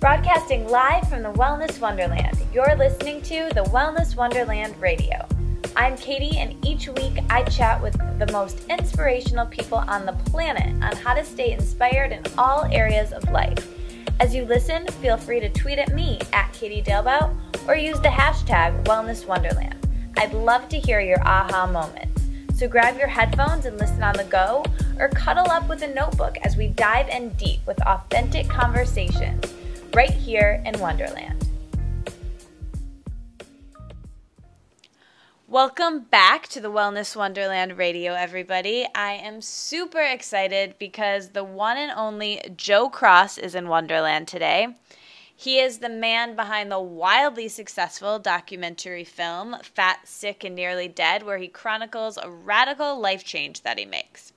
Broadcasting live from the Wellness Wonderland, you're listening to the Wellness Wonderland Radio. I'm Katie, and each week I chat with the most inspirational people on the planet on how to stay inspired in all areas of life. As you listen, feel free to tweet at me at Katie Dalebout or use the hashtag Wellness Wonderland. I'd love to hear your aha moments. So grab your headphones and listen on the go, or cuddle up with a notebook as we dive in deep with authentic conversations right here in Wonderland. Welcome back to the Wellness Wonderland Radio, everybody. I am super excited because the one and only Joe Cross is in Wonderland today. He is the man behind the wildly successful documentary film Fat, Sick, and Nearly Dead, where he chronicles a radical life change that he makes.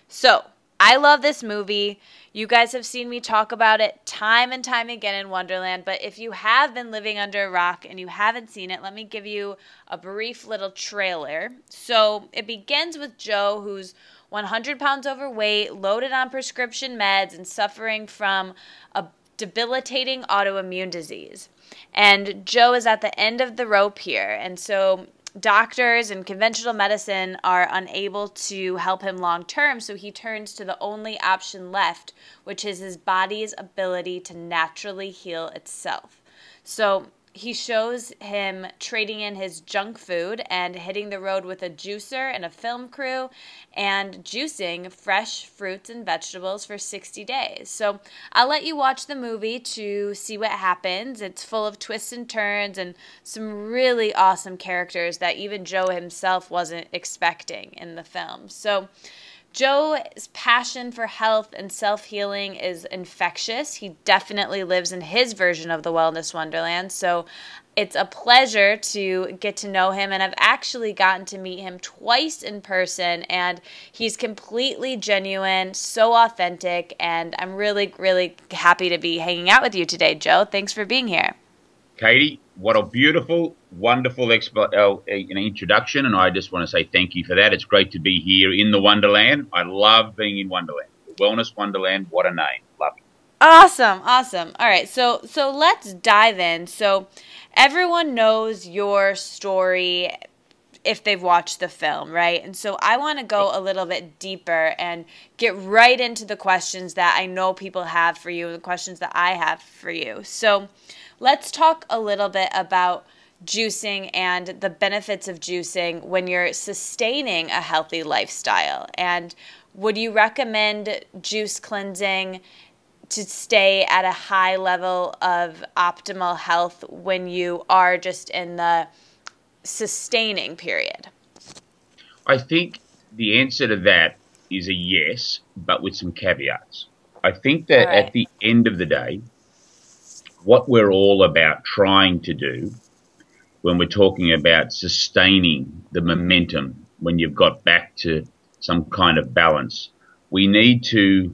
So, I love this movie. You guys have seen me talk about it time and time again in Wonderland, but if you have been living under a rock and you haven't seen it, let me give you a brief little trailer. So it begins with Joe, who's 100 pounds overweight, loaded on prescription meds, and suffering from a debilitating autoimmune disease. And Joe is at the end of the rope here, and so doctors and conventional medicine are unable to help him long term, so he turns to the only option left, which is his body's ability to naturally heal itself. So he shows him trading in his junk food and hitting the road with a juicer and a film crew and juicing fresh fruits and vegetables for 60 days. So I'll let you watch the movie to see what happens. It's full of twists and turns and some really awesome characters that even Joe himself wasn't expecting in the film. So Joe's passion for health and self-healing is infectious. He definitely lives in his version of the Wellness Wonderland, so it's a pleasure to get to know him, and I've actually gotten to meet him twice in person, and he's completely genuine, so authentic, and I'm really, really happy to be hanging out with you today, Joe. Thanks for being here. Katie, what a beautiful, wonderful introduction, and I just want to say thank you for that. It's great to be here in the Wonderland. I love being in Wonderland. The Wellness Wonderland, what a name. Love it. Awesome, awesome. All right, so let's dive in. So everyone knows your story if they've watched the film, right? And so I want to go a little bit deeper and get right into the questions that I know people have for you, the questions that I have for you. So let's talk a little bit about juicing and the benefits of juicing when you're sustaining a healthy lifestyle. And would you recommend juice cleansing to stay at a high level of optimal health when you are just in the sustaining period? I think the answer to that is a yes, but with some caveats. I think that at the end of the day, what we're all about trying to do when we're talking about sustaining the momentum, when you've got back to some kind of balance, we need to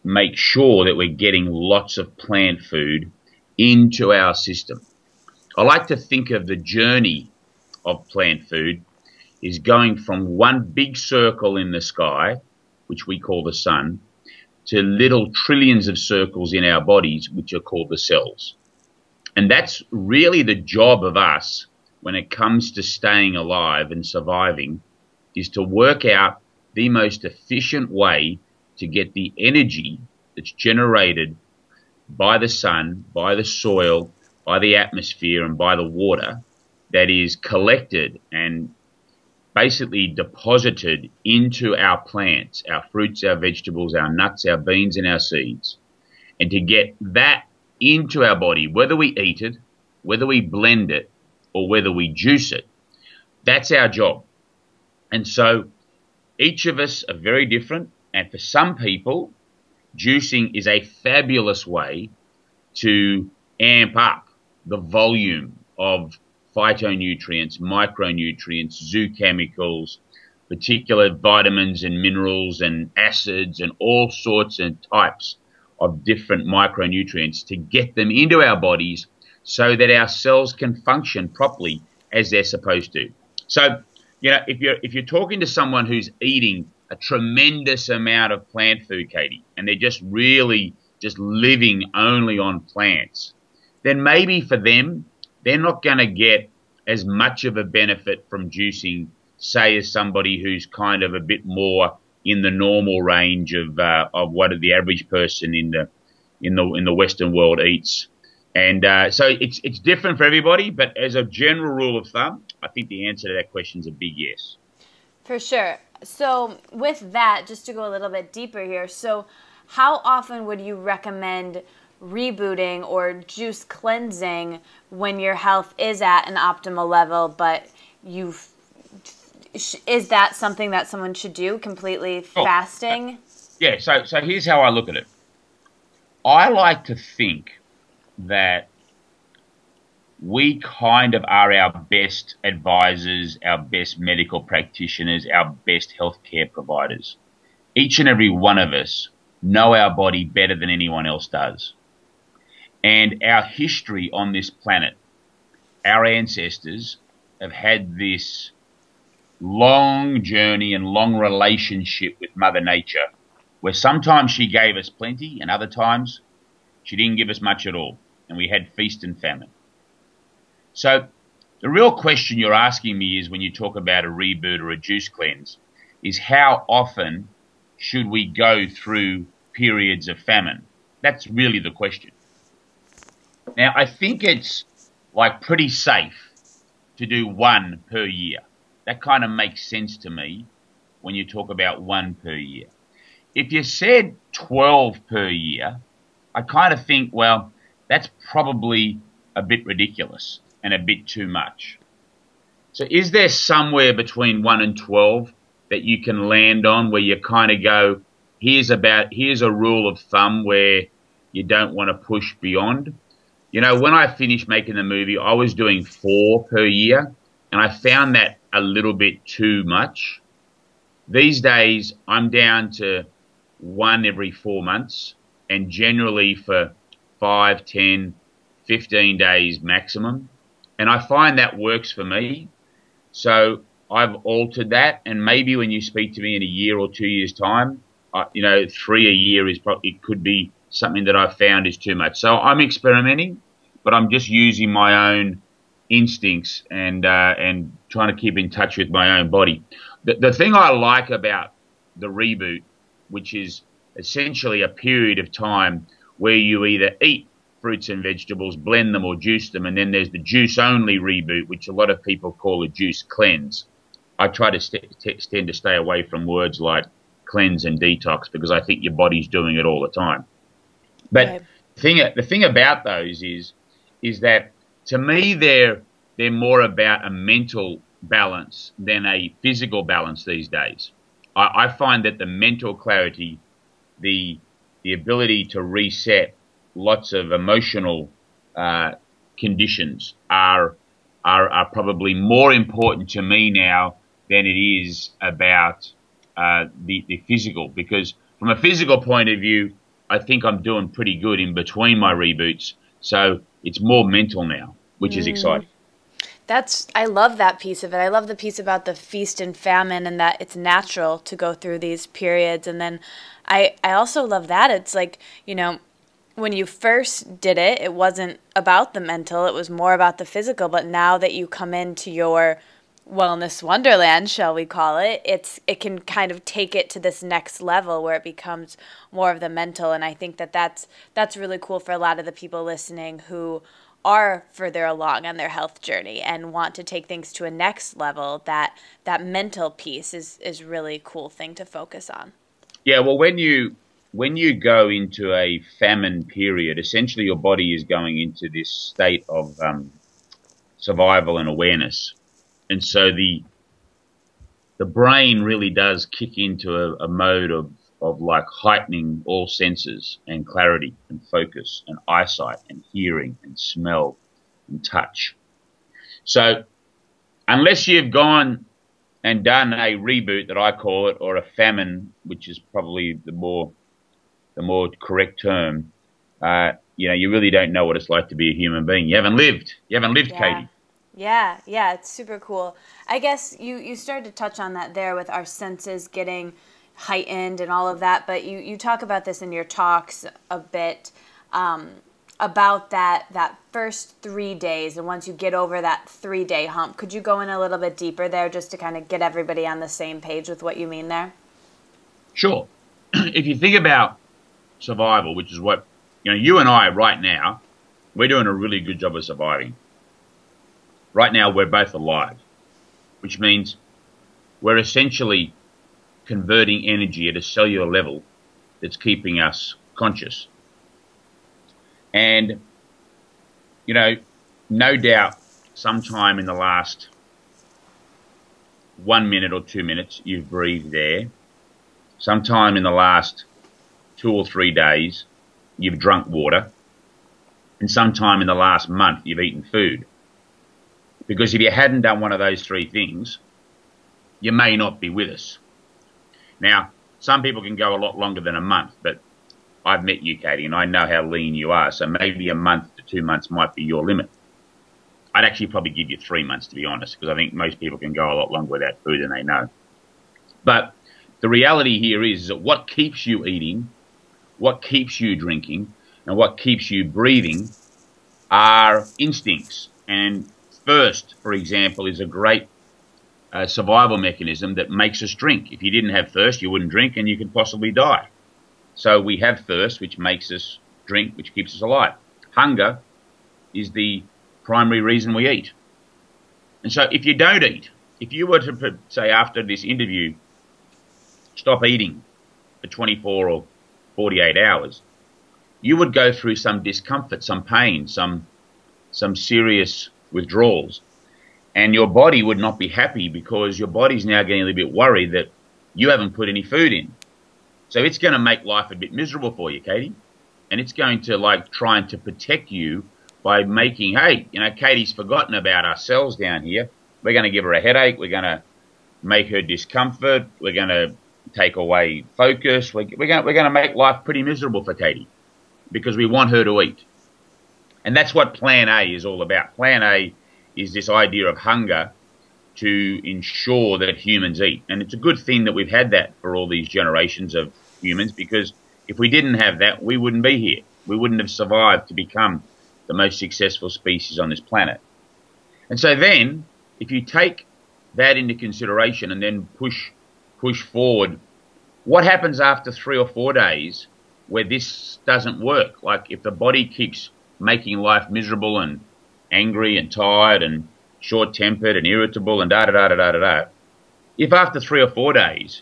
make sure that we're getting lots of plant food into our system. I like to think of the journey of plant food is going from one big circle in the sky, which we call the sun, to little trillions of circles in our bodies, which are called the cells. And that's really the job of us when it comes to staying alive and surviving, is to work out the most efficient way to get the energy that's generated by the sun, by the soil, by the atmosphere, and by the water that is collected and basically deposited into our plants, our fruits, our vegetables, our nuts, our beans, and our seeds. And to get that into our body, whether we eat it, whether we blend it, or whether we juice it, that's our job. And so each of us are very different, and for some people, juicing is a fabulous way to amp up the volume of phytonutrients, micronutrients, zoochemicals, particular vitamins and minerals and acids and all sorts and types of different micronutrients to get them into our bodies so that our cells can function properly as they're supposed to. So, you know, if you're talking to someone who's eating a tremendous amount of plant food, Katie, and they're just really just living only on plants, then maybe for them, they're not going to get as much of a benefit from juicing, say, as somebody who's kind of a bit more in the normal range of what the average person in the Western world eats. And so it's different for everybody, but as a general rule of thumb, I think the answer to that question is a big yes. For sure. So with that, just to go a little bit deeper here, so how often would you recommend rebooting or juice cleansing when your health is at an optimal level, but is that something that someone should do, completely fasting? Yeah, so here's how I look at it. I like to think that we kind of are our best advisors, our best medical practitioners, our best healthcare providers. Each and every one of us know our body better than anyone else does. And our history on this planet, our ancestors have had this long journey and long relationship with Mother Nature, where sometimes she gave us plenty and other times she didn't give us much at all, and we had feast and famine. So the real question you're asking me is, when you talk about a reboot or a juice cleanse, is how often should we go through periods of famine? That's really the question. Now, I think it's like pretty safe to do one per year. That kind of makes sense to me when you talk about one per year. If you said 12 per year, I kind of think, well, that's probably a bit ridiculous and a bit too much. So is there somewhere between 1 and 12 that you can land on where you kind of go, here's a rule of thumb where you don't want to push beyond? You know, when I finished making the movie, I was doing 4 per year, and I found that a little bit too much. These days, I'm down to 1 every 4 months, and generally for 5, 10, 15 days maximum. And I find that works for me. So I've altered that, and maybe when you speak to me in a year or 2 years' time, 3 a year is probably, it could be something that I've found is too much. So I'm experimenting, but I'm just using my own instincts and trying to keep in touch with my own body. The thing I like about the reboot, which is essentially a period of time where you either eat fruits and vegetables, blend them or juice them, and then there's the juice-only reboot, which a lot of people call a juice cleanse. I try to tend to stay away from words like cleanse and detox because I think your body's doing it all the time. But the thing about those is that to me they're more about a mental balance than a physical balance these days. I find that the mental clarity, the ability to reset lots of emotional conditions are probably more important to me now than it is about the physical. Because from a physical point of view, I think I'm doing pretty good in between my reboots. So it's more mental now, which is exciting. I love that piece of it. I love the piece about the feast and famine and that it's natural to go through these periods. And then I also love that it's like, you know, when you first did it, it wasn't about the mental, it was more about the physical. But now that you come into your wellness wonderland, shall we call it, it can kind of take it to this next level where it becomes more of the mental. And I think that's really cool for a lot of the people listening who are further along on their health journey and want to take things to a next level. That mental piece is really a cool thing to focus on. Yeah, well, when you go into a famine period, essentially your body is going into this state of survival and awareness. And so the brain really does kick into a mode of like heightening all senses and clarity and focus and eyesight and hearing and smell and touch. So unless you've gone and done a reboot that I call it, or a famine, which is probably the more correct term, you really don't know what it's like to be a human being. You haven't lived, Katie. Yeah, it's super cool. I guess you started to touch on that there with our senses getting heightened and all of that, but you talk about this in your talks a bit, about that first 3 days, and once you get over that 3-day hump. Could you go in a little bit deeper there just to kind of get everybody on the same page with what you mean there? Sure. If you think about survival, which is what, you and I right now, we're doing a really good job of surviving. Right now, we're both alive, which means we're essentially converting energy at a cellular level that's keeping us conscious. And, no doubt sometime in the last 1 minute or 2 minutes, you've breathed air. Sometime in the last 2 or 3 days, you've drunk water. And sometime in the last month, you've eaten food. Because if you hadn't done one of those 3 things, you may not be with us. Now, some people can go a lot longer than a month, but I've met you, Katie, and I know how lean you are, so maybe a month to 2 months might be your limit. I'd actually probably give you 3 months, to be honest, because I think most people can go a lot longer without food than they know. But the reality here is that what keeps you eating, what keeps you drinking, and what keeps you breathing are instincts. And thirst, for example, is a great survival mechanism that makes us drink. If you didn't have thirst, you wouldn't drink, and you could possibly die. So we have thirst, which makes us drink, which keeps us alive. Hunger is the primary reason we eat. And so if you don't eat, if you were to say after this interview, stop eating for 24 or 48 hours, you would go through some discomfort, some pain, some serious withdrawals. And your body would not be happy because your body's now getting a little bit worried that you haven't put any food in. So it's going to make life a bit miserable for you, Katie. And it's going to trying to protect you by making, hey, Katie's forgotten about our cells down here. We're going to give her a headache. We're going to make her discomfort. We're going to take away focus. We're going to make life pretty miserable for Katie because we want her to eat. And that's what Plan A is all about. Plan A is this idea of hunger to ensure that humans eat. And it's a good thing that we've had that for all these generations of humans, because if we didn't have that, we wouldn't be here. We wouldn't have survived to become the most successful species on this planet. And so then, if you take that into consideration and then push forward, what happens after 3 or 4 days where this doesn't work? Like if the body keeps making life miserable and angry and tired and short-tempered and irritable and da-da-da-da-da-da-da. If after 3 or 4 days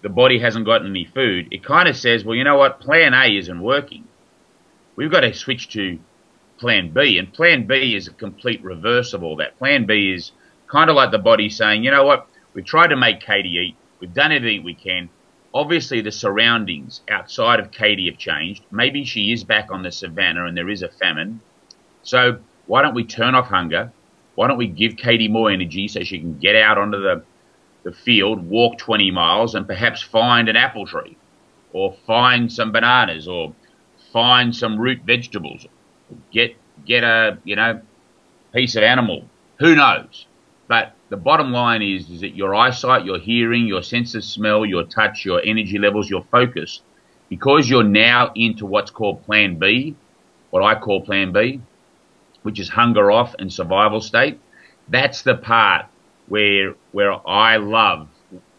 the body hasn't gotten any food, it kind of says, well, you know what, Plan A isn't working. We've got to switch to Plan B, and Plan B is a complete reverse of all that. Plan B is kind of like the body saying, you know what, we've tried to make Katie eat, we've done everything we can. Obviously the surroundings outside of Katie have changed. Maybe she is back on the savannah and there is a famine. So why don't we turn off hunger? Why don't we give Katie more energy so she can get out onto the field, walk 20 miles, and perhaps find an apple tree, or find some bananas, or find some root vegetables, get a piece of animal. Who knows? But the bottom line is that your eyesight, your hearing, your sense of smell, your touch, your energy levels, your focus, because you're now into what's called Plan B, what I call Plan B, which is hunger off and survival state, that's the part where I love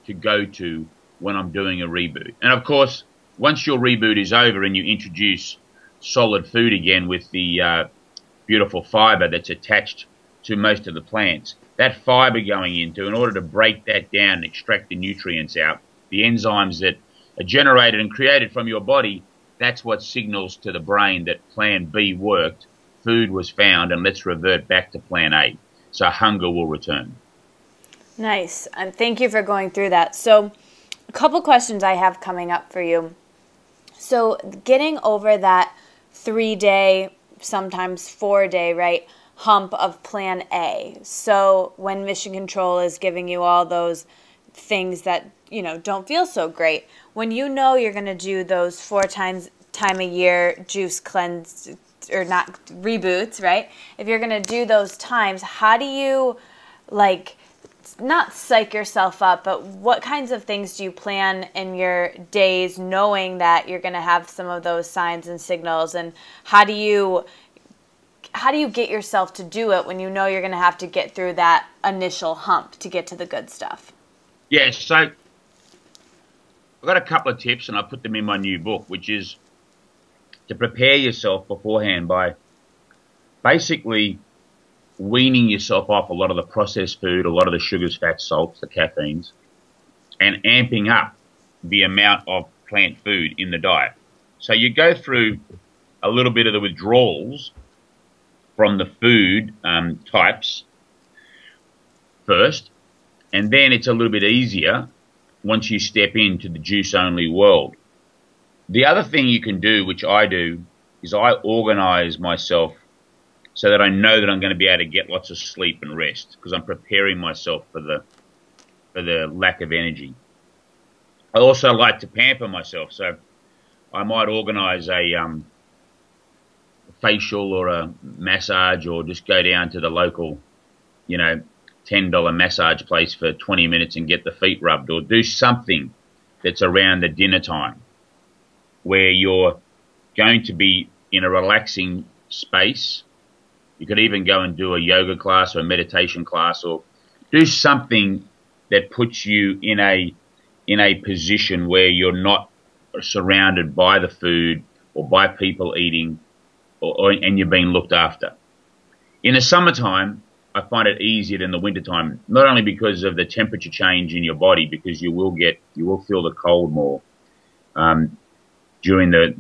to go to when I'm doing a reboot. And of course, once your reboot is over and you introduce solid food again with the beautiful fiber that's attached to most of the plants, that fiber going into, in order to break that down and extract the nutrients out, the enzymes that are generated and created from your body, that's what signals to the brain that Plan B worked, food was found, and let's revert back to Plan A. So hunger will return. Nice. And thank you for going through that. So a couple questions I have coming up for you. So getting over that 3-day, sometimes 4-day, right, hump of Plan A. So when Mission Control is giving you all those things that, don't feel so great, when you know you're going to do those 4 time a year juice cleanse, or not reboots, right? If you're going to do those times, how do you not psych yourself up, but what kinds of things do you plan in your days knowing that you're going to have some of those signs and signals, and how do you get yourself to do it when you know you're going to have to get through that initial hump to get to the good stuff? Yeah, so I've got a couple of tips, and I put them in my new book, which is to prepare yourself beforehand by basically weaning yourself off a lot of the processed food, a lot of the sugars, fats, salts, the caffeines, and amping up the amount of plant food in the diet. So you go through a little bit of the withdrawals from the food types first, and then it's a little bit easier once you step into the juice-only world. The other thing you can do, which I do, is I organize myself so that I know that I'm going to be able to get lots of sleep and rest, because I'm preparing myself for the lack of energy. I also like to pamper myself, so I might organize a facial or a massage, or just go down to the local, $10 massage place for 20 minutes and get the feet rubbed, or do something that's around the dinner time where you're going to be in a relaxing space. You could even go and do a yoga class or a meditation class, or do something that puts you in a position where you're not surrounded by the food or by people eating, and you're being looked after. In the summertime, I find it easier than the wintertime, not only because of the temperature change in your body, because you will feel the cold more during the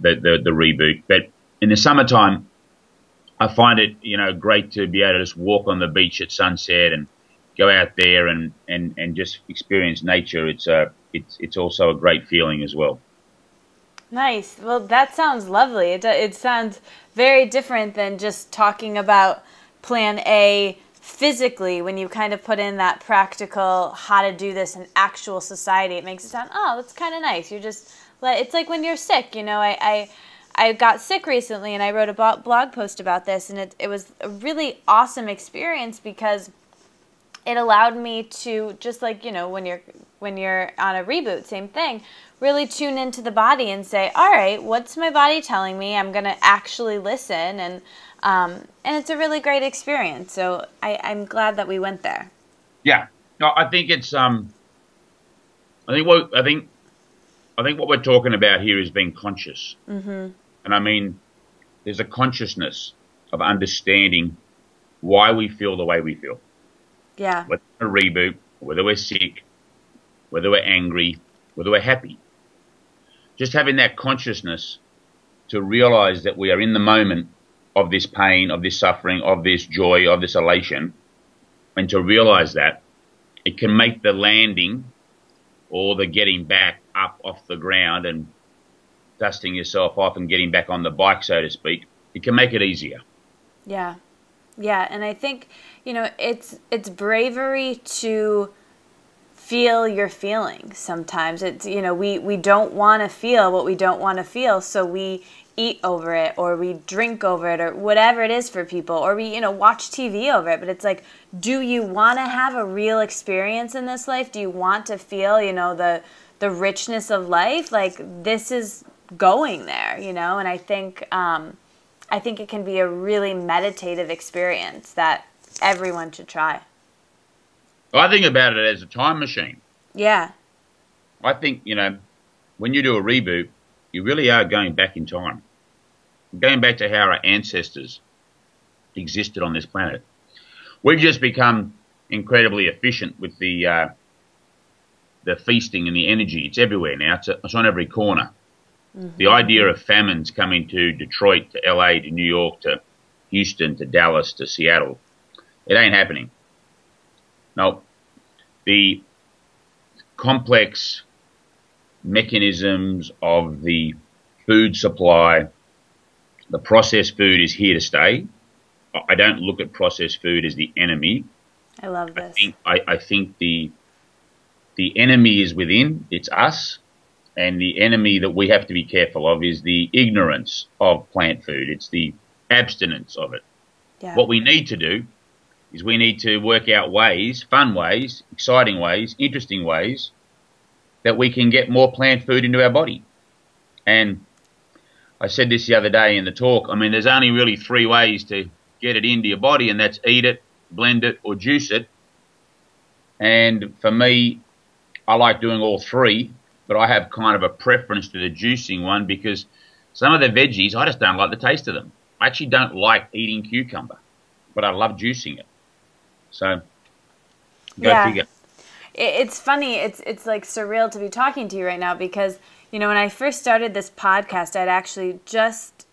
reboot. But in the summertime, I find it, great to be able to just walk on the beach at sunset and go out there and just experience nature. It's also a great feeling as well. Nice. Well, that sounds lovely. It sounds very different than just talking about Plan A physically. When you kind of put in that practical how to do this in actual society, it makes it sound, oh, that's kind of nice. It's like when you're sick. I got sick recently, and I wrote a blog post about this, and it was a really awesome experience because it allowed me to, just like, when you're on a reboot, same thing, really tune into the body and say, all right, what's my body telling me? I'm going to actually listen, and it's a really great experience. So I'm glad that we went there. Yeah, no, I think it's I think what we're talking about here is being conscious. Mm-hmm. And I mean, there's a consciousness of understanding why we feel the way we feel. Yeah. Whether we're a reboot, whether we're sick, whether we're angry, whether we're happy. Just having that consciousness to realize that we are in the moment of this pain, of this suffering, of this joy, of this elation, and to realize that, it can make the landing or the getting back up off the ground and dusting yourself off and getting back on the bike, so to speak, it can make it easier. Yeah. Yeah, and I think, it's bravery to feel your feelings sometimes. It's, we don't want to feel what we don't want to feel, so we eat over it, or we drink over it, or whatever it is for people, or we, watch TV over it. But it's like, do you want to have a real experience in this life? Do you want to feel, the richness of life? Like, this is going there, and I think it can be a really meditative experience that everyone should try. I think about it as a time machine. Yeah. I think, when you do a reboot, you really are going back in time. Going back to how our ancestors existed on this planet. We've just become incredibly efficient with the feasting and the energy. It's everywhere now. It's on every corner. Mm-hmm. The idea of famines coming to Detroit, to LA, to New York, to Houston, to Dallas, to Seattle, it ain't happening. No, the complex mechanisms of the food supply, the processed food is here to stay. I don't look at processed food as the enemy. I love this. I think the enemy is within. It's us. And the enemy that we have to be careful of is the ignorance of plant food. It's the abstinence of it. Yeah. What we need to do is we need to work out ways, fun ways, exciting ways, interesting ways that we can get more plant food into our body. And I said this the other day in the talk. I mean, there's only really 3 ways to get it into your body, and that's eat it, blend it, or juice it. And for me, I like doing all 3, but I have kind of a preference to the juicing one because some of the veggies, I just don't like the taste of them. I actually don't like eating cucumber, but I love juicing it. So, go figure. It's funny. It's like surreal to be talking to you right now because, you know, when I first started this podcast, I'd actually just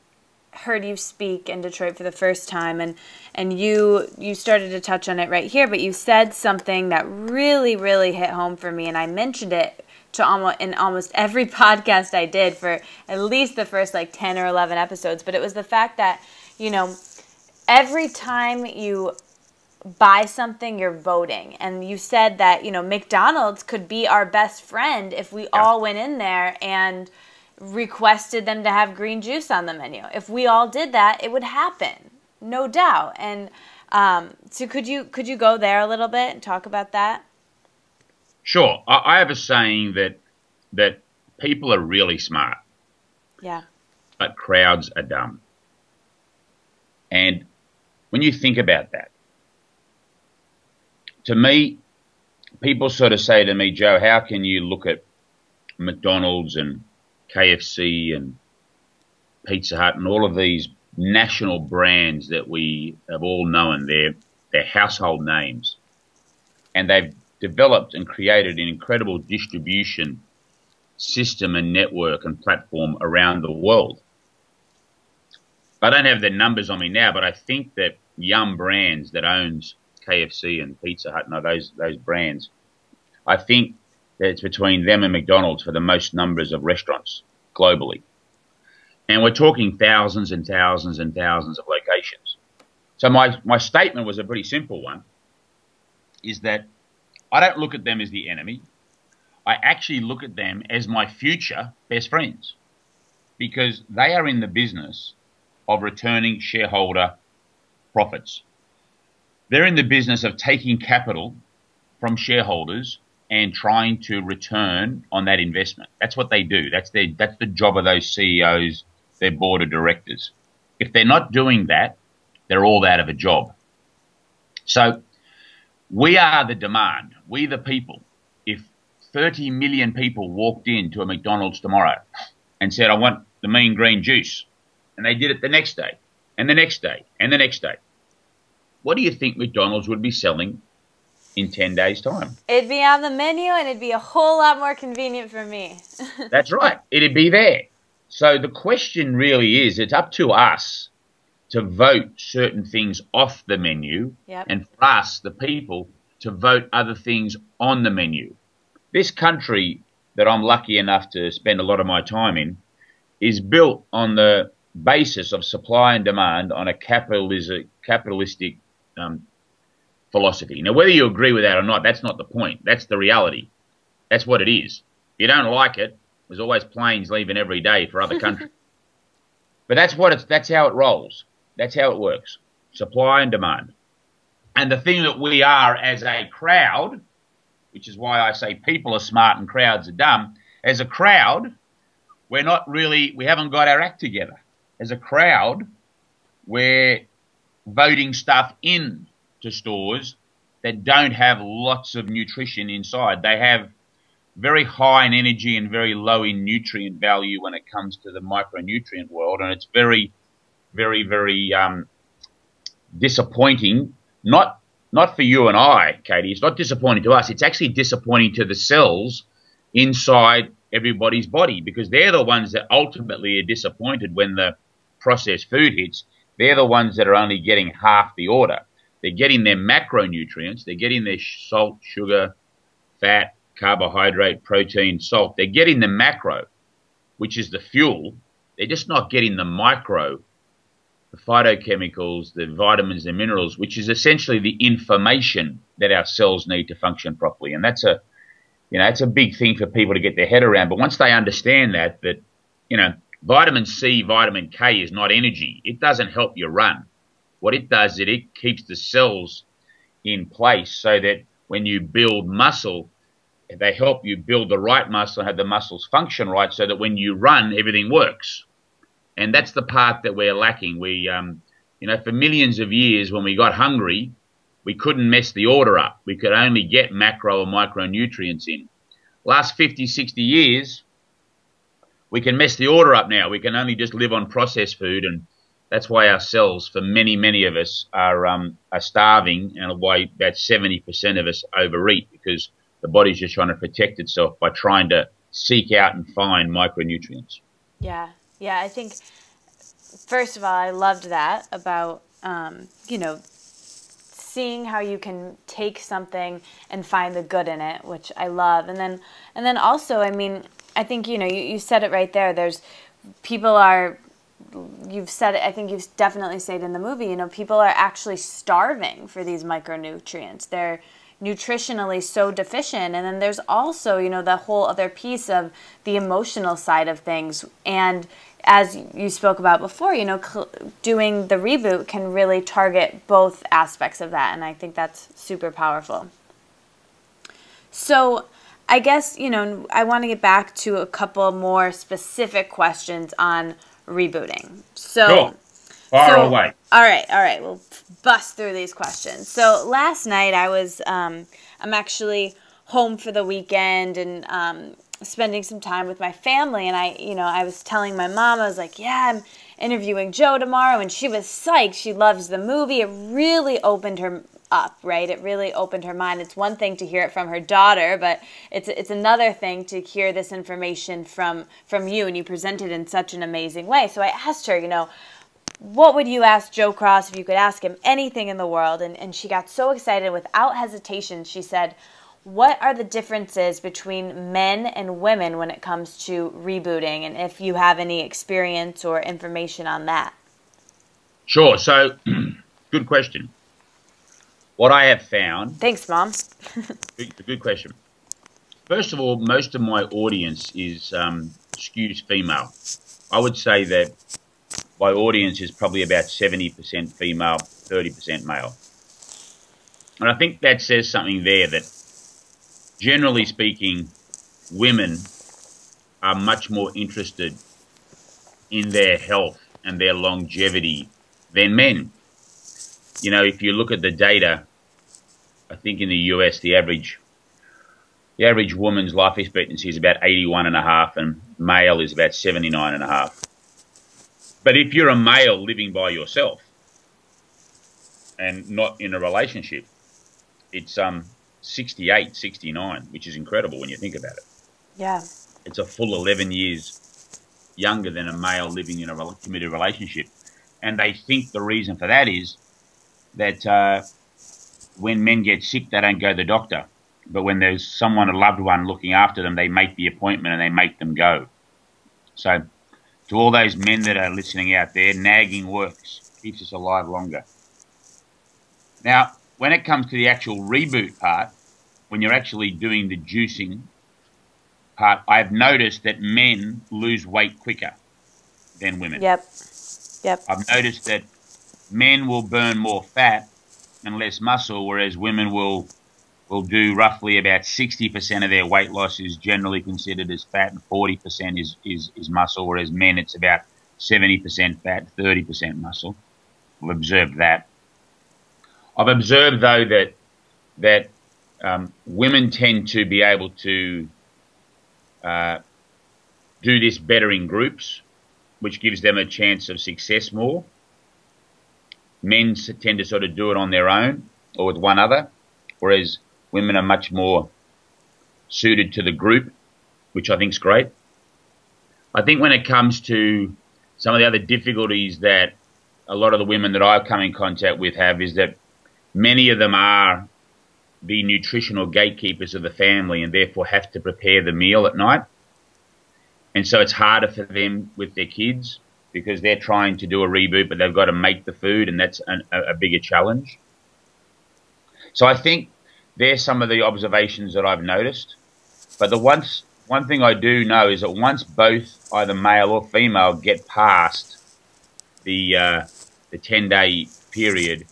heard you speak in Detroit for the first time, and you started to touch on it right here, but you said something that really, really hit home for me, and I mentioned it to almost every podcast I did for at least the first like 10 or 11 episodes, but it was the fact that, you know, every time you buy something, you're voting. And you said that, you know, McDonald's could be our best friend if we all went in there and requested them to have green juice on the menu. If we all did that, it would happen, no doubt. And so could you go there a little bit and talk about that? Sure. I have a saying that people are really smart. Yeah. But crowds are dumb. And when you think about that, to me, people sort of say to me, Joe, how can you look at McDonald's and KFC and Pizza Hut and all of these national brands that we have all known? They're household names. And they've developed and created an incredible distribution system and network and platform around the world. I don't have the numbers on me now, but I think that Yum Brands that owns KFC and Pizza Hut and those brands, I think that it's between them and McDonald's for the most numbers of restaurants globally. And we're talking thousands and thousands and thousands of locations. So my statement was a pretty simple one, is that I don't look at them as the enemy. I actually look at them as my future best friends because they are in the business of returning shareholder profits. They're in the business of taking capital from shareholders and trying to return on that investment. That's what they do. That's the job of those CEOs, their board of directors. If they're not doing that, they're all out of a job. So we are the demand. We the people. If 30 million people walked into a McDonald's tomorrow and said, I want the mean green juice, and they did it the next day and the next day and the next day, what do you think McDonald's would be selling in 10 days' time? It'd be on the menu and it'd be a whole lot more convenient for me. That's right. It'd be there. So the question really is, it's up to us to vote certain things off the menu and for us, the people, to vote other things on the menu. This country that I'm lucky enough to spend a lot of my time in is built on the basis of supply and demand on a capitalistic philosophy. Now, whether you agree with that or not, that's not the point. That's the reality. That's what it is. If you don't like it, there's always planes leaving every day for other countries. But that's how it rolls. That's how it works. Supply and demand. And the thing that we are as a crowd, which is why I say people are smart and crowds are dumb, as a crowd, we haven't got our act together. As a crowd, we're voting stuff in to stores that don't have lots of nutrition inside. They have very high in energy and very low in nutrient value when it comes to the micronutrient world, and it's very, very, very disappointing. Not for you and I, Katie. It's not disappointing to us. It's actually disappointing to the cells inside everybody's body because they're the ones that ultimately are disappointed when the processed food hits. They're the ones that are only getting half the order. They're getting their macronutrients. They're getting their salt, sugar, fat, carbohydrate, protein, salt. They're getting the macro, which is the fuel. They're just not getting the micro, the phytochemicals, the vitamins, the minerals, which is essentially the information that our cells need to function properly. And that's it's a big thing for people to get their head around. But once they understand that vitamin C, vitamin K is not energy. It doesn't help you run. What it does is it keeps the cells in place so that when you build muscle, they help you build the right muscle, have the muscles function right, so that when you run, everything works. And that's the part that we're lacking. We, for millions of years, when we got hungry, we couldn't mess the order up. We could only get macro or micronutrients in. Last 50, 60 years, we can mess the order up now. We can only just live on processed food, and that's why our cells, for many, many of us, are starving, and why about 70% of us overeat, because the body's just trying to protect itself by trying to seek out and find micronutrients. Yeah, I think, first of all, I loved that about, seeing how you can take something and find the good in it, which I love. And then also, I mean, I think, you said it right there. You've said it, I think you've definitely said it in the movie, people are actually starving for these micronutrients. They're nutritionally so deficient. And then there's also, the whole other piece of the emotional side of things. And as you spoke about before, doing the reboot can really target both aspects of that. And I think that's super powerful. So I guess, I want to get back to a couple more specific questions on rebooting. So, cool. Fire away. All right. We'll bust through these questions. So last night I was, I'm actually home for the weekend and spending some time with my family. And I was telling my mom, I was like, yeah, I'm interviewing Joe tomorrow. And she was psyched. She loves the movie. It really opened her up, right? It really opened her mind. It's one thing to hear it from her daughter, but it's another thing to hear this information from you, and you present it in such an amazing way. So I asked her, what would you ask Joe Cross if you could ask him anything in the world? And she got so excited without hesitation. She said, what are the differences between men and women when it comes to rebooting? And if you have any experience or information on that. Sure. So, good question. What I have found... Thanks, Mom. Good question. First of all, most of my audience is skews female. I would say that my audience is probably about 70% female, 30% male. And I think that says something there, that generally speaking, women are much more interested in their health and their longevity than men. If you look at the data, I think in the US, the average woman's life expectancy is about 81.5, and male is about 79.5. But if you're a male living by yourself and not in a relationship, it's 68, 69, which is incredible when you think about it. Yeah. It's a full 11 years younger than a male living in a committed relationship. And they think the reason for that is that when men get sick, they don't go to the doctor. But when there's someone, a loved one, looking after them, they make the appointment and they make them go. So to all those men that are listening out there, nagging works, keeps us alive longer. Now, when it comes to the actual reboot part, when you're actually doing the juicing part, I've noticed that men lose weight quicker than women. Yep. I've noticed that men will burn more fat and less muscle, whereas women will do roughly about 60% of their weight loss is generally considered as fat, and 40% is muscle, whereas men it's about 70% fat, 30% muscle. I've observed that. I've observed, though, that women tend to be able to do this better in groups, which gives them a chance of success more. Men tend to sort of do it on their own or with one other, whereas women are much more suited to the group, which I think is great. I think when it comes to some of the other difficulties that a lot of the women that I've come in contact with have is that many of them are the nutritional gatekeepers of the family and therefore have to prepare the meal at night. And so it's harder for them with their kids because they're trying to do a reboot, but they've got to make the food, and that's a bigger challenge. So I think there's some of the observations that I've noticed. But one thing I do know is that once both, either male or female, get past the 10-day period,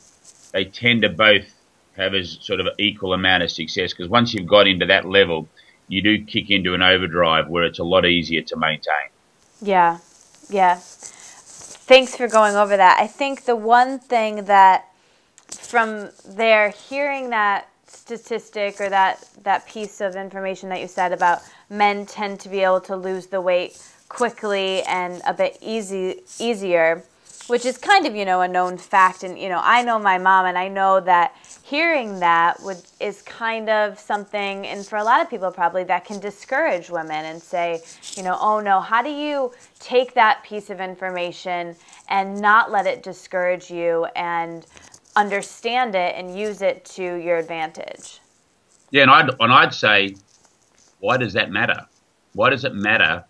they tend to both have as sort of an equal amount of success, because once you've got into that level, you do kick into an overdrive where it's a lot easier to maintain. Yeah, yeah. Thanks for going over that. I think the one thing that from there, hearing that statistic or that piece of information that you said about men tend to be able to lose the weight quickly and a bit easier, which is kind of, a known fact. And, I know my mom, and I know that hearing that is kind of something, and for a lot of people probably, that can discourage women and say, oh no, how do you take that piece of information and not let it discourage you and understand it and use it to your advantage? Yeah, and I'd say, why does that matter? Why does it matter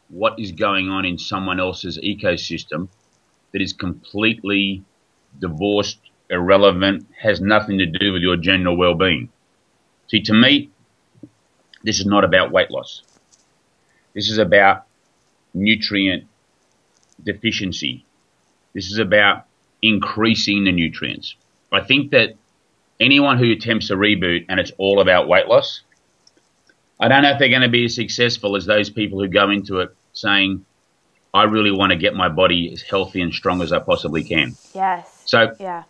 what is going on in someone else's ecosystem that is completely divorced, irrelevant, has nothing to do with your general well-being? See, to me, this is not about weight loss. This is about nutrient deficiency. This is about increasing the nutrients. I think that anyone who attempts a reboot and it's all about weight loss, I don't know if they're going to be as successful as those people who go into it saying, I really want to get my body as healthy and strong as I possibly can. Yes. So yeah.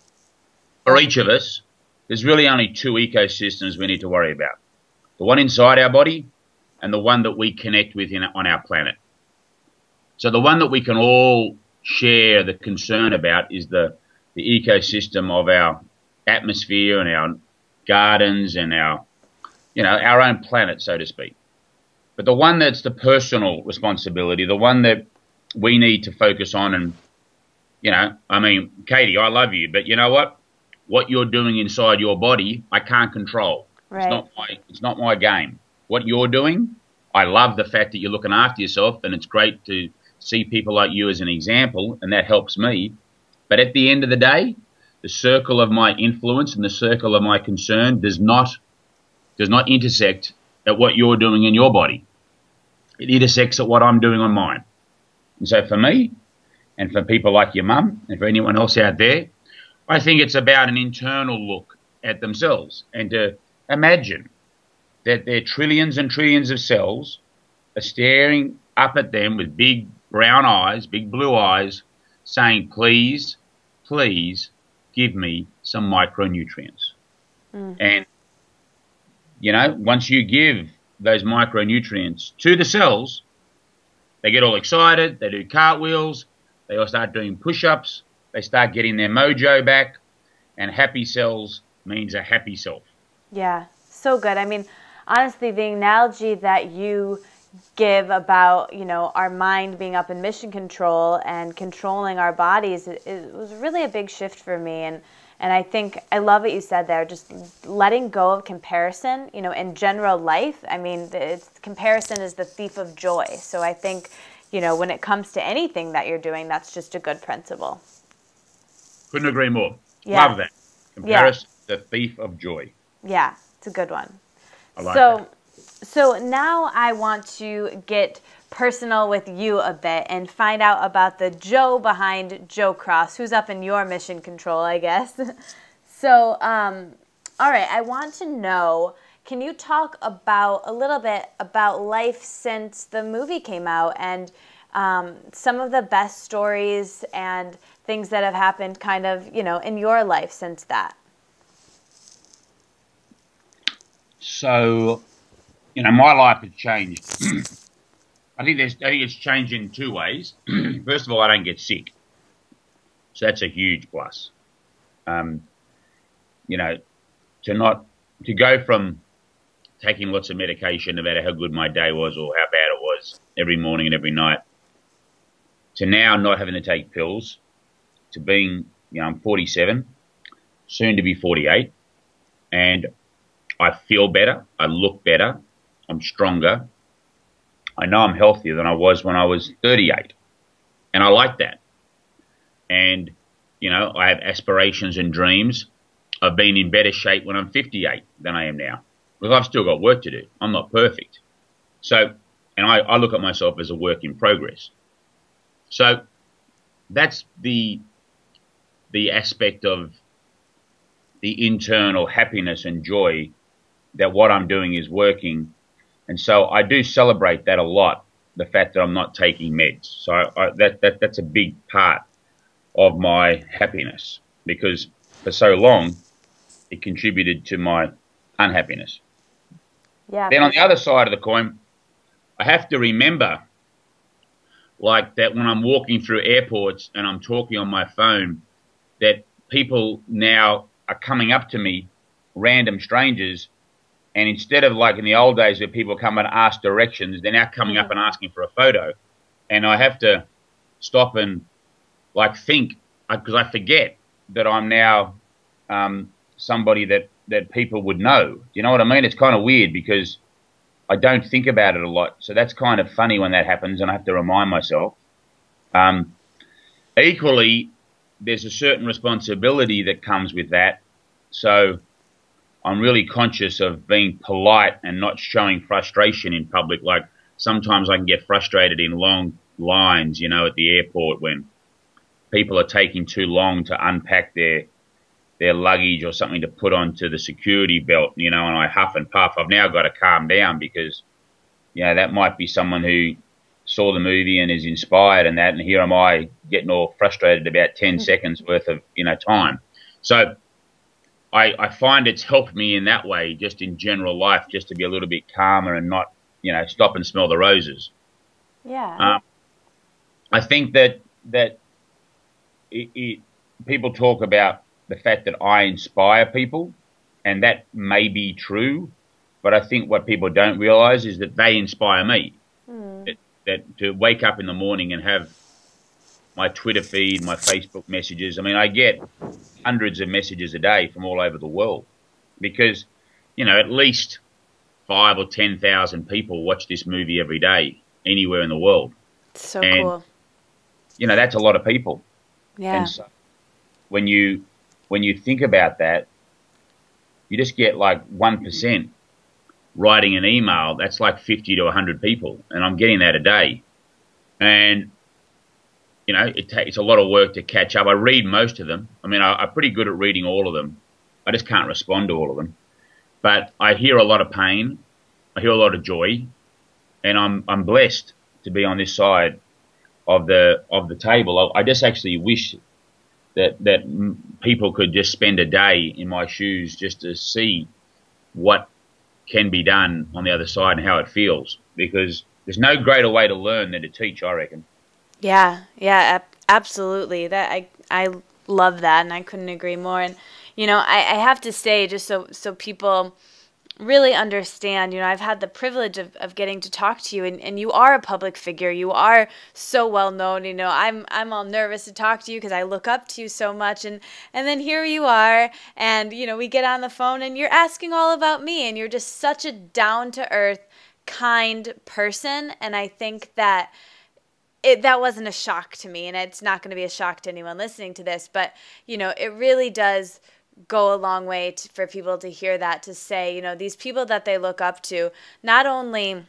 For each of us, there's really only two ecosystems we need to worry about. The one inside our body and the one that we connect with on our planet. So the one that we can all share the concern about is the ecosystem of our atmosphere and our gardens and our own planet, so to speak. But the one that's the personal responsibility, the one that we need to focus on, and, Katie, I love you, but you know what? What you're doing inside your body, I can't control. Right. It's not my game. What you're doing, I love the fact that you're looking after yourself, and it's great to see people like you as an example, and that helps me. But at the end of the day, the circle of my influence and the circle of my concern does not intersect at what you're doing in your body. It intersects at what I'm doing on mine. And so for me, and for people like your mum, and for anyone else out there, I think it's about an internal look at themselves and to imagine that their trillions and trillions of cells are staring up at them with big brown eyes, big blue eyes, saying, please, please give me some micronutrients. And, once you give those micronutrients to the cells, they get all excited, they do cartwheels, they all start doing push-ups, they start getting their mojo back, and happy cells means a happy self. Yeah, so good. Honestly, the analogy that you give about, our mind being up in mission control and controlling our bodies, it was really a big shift for me. And I think I love what you said there, just letting go of comparison, in general life. Comparison is the thief of joy. So I think, when it comes to anything that you're doing, that's just a good principle. Couldn't agree more. Yeah. Love that. Comparison, the thief of joy. Yeah, it's a good one. I like that. So now I want to get personal with you a bit and find out about the Joe behind Joe Cross, who's up in your mission control, I guess. So, all right, I want to know, can you talk a little bit about life since the movie came out and some of the best stories and things that have happened kind of, in your life since that? So, my life has changed. I think it's changed in two ways. First of all, I don't get sick, so that's a huge plus. To go from taking lots of medication, no matter how good my day was or how bad it was, every morning and every night, to now not having to take pills, to being, I'm 47, soon to be 48, and I feel better, I look better, I'm stronger. I know I'm healthier than I was when I was 38, and I like that. And, I have aspirations and dreams of being in better shape when I'm 58 than I am now. Because I've still got work to do. I'm not perfect. So, and I look at myself as a work in progress. So that's the aspect of the internal happiness and joy that what I'm doing is working. And so I do celebrate that a lot, the fact that I'm not taking meds. So that's a big part of my happiness, because for so long it contributed to my unhappiness. Yeah. Then on the other side of the coin, I have to remember, like, that when I'm walking through airports and I'm talking on my phone, that people now are coming up to me, random strangers, and instead of like in the old days where people come and ask directions, they're now coming up and asking for a photo. And I have to stop and like think, because I forget that I'm now somebody that people would know. You know what I mean? It's kind of weird because I don't think about it a lot. So that's kind of funny when that happens, and I have to remind myself. Equally, there's a certain responsibility that comes with that. So I'm really conscious of being polite and not showing frustration in public. Like sometimes I can get frustrated in long lines, you know, at the airport when people are taking too long to unpack their luggage or something to put onto the security belt, you know, and I huff and puff. I've now got to calm down because, you know, that might be someone who saw the movie and is inspired and that, and here am I getting all frustrated about 10 seconds worth of, you know, time. So I find it's helped me in that way, just in general life, just to be a little bit calmer and not, you know, stop and smell the roses. Yeah. I think that people talk about the fact that I inspire people, and that may be true, but I think what people don't realize is that they inspire me. That to wake up in the morning and have my Twitter feed, my Facebook messages. I mean, I get hundreds of messages a day from all over the world because, you know, at least 5,000 or 10,000 people watch this movie every day anywhere in the world. So cool. You know, that's a lot of people. Yeah. And so when you think about that, you just get like 1% writing an email. That's like 50 to 100 people, and I'm getting that a day. And you know, it takes a lot of work to catch up. I read most of them. I mean, I'm pretty good at reading all of them. I just can't respond to all of them. But I hear a lot of pain. I hear a lot of joy, and I'm blessed to be on this side of the table. I just actually wish that people could just spend a day in my shoes just to see what can be done on the other side and how it feels, because there's no greater way to learn than to teach, I reckon. Yeah, absolutely. That I love that, and I couldn't agree more. And you know, I have to say, just so people really understand, you know, I've had the privilege of getting to talk to you, and you are a public figure. You are so well known. You know, I'm all nervous to talk to you because I look up to you so much, and then here you are, and you know, we get on the phone and you're asking all about me, and you're just such a down to earth, kind person, and I think that that wasn't a shock to me, and it's not going to be a shock to anyone listening to this, but you know, it really does go a long way for people to hear that, to say, you know, these people that they look up to not only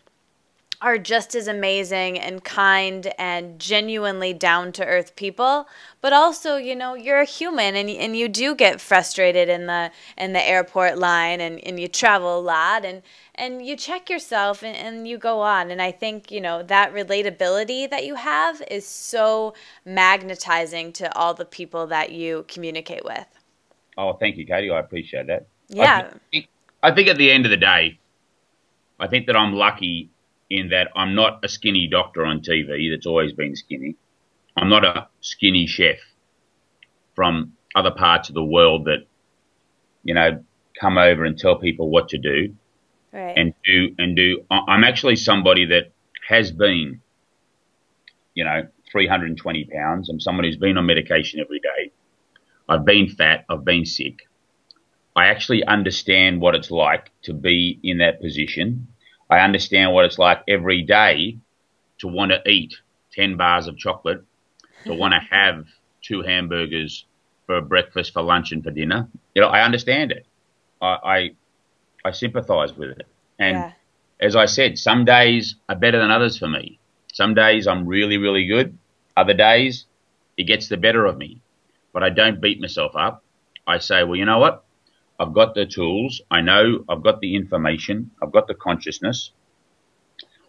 are just as amazing and kind and genuinely down-to-earth people, but also, you know, you're a human, and you do get frustrated in the airport line, and you travel a lot, and you check yourself, and you go on. And I think, you know, that relatability that you have is so magnetizing to all the people that you communicate with. Oh, thank you, Katie. I appreciate that. Yeah. I think at the end of the day, I think that I'm lucky in that I'm not a skinny doctor on TV that's always been skinny. I'm not a skinny chef from other parts of the world that, you know, come over and tell people what to do. Right. And do. I'm actually somebody that has been, you know, 320 pounds. I'm someone who's been on medication every day. I've been fat. I've been sick. I actually understand what it's like to be in that position. I understand what it's like every day to want to eat 10 bars of chocolate, to want to have 2 hamburgers for breakfast, for lunch, and for dinner. You know, I understand it. I sympathize with it. And as I said, some days are better than others for me. Some days I'm really, really good. Other days it gets the better of me. But I don't beat myself up. I say, well, you know what? I've got the tools. I know I've got the information. I've got the consciousness.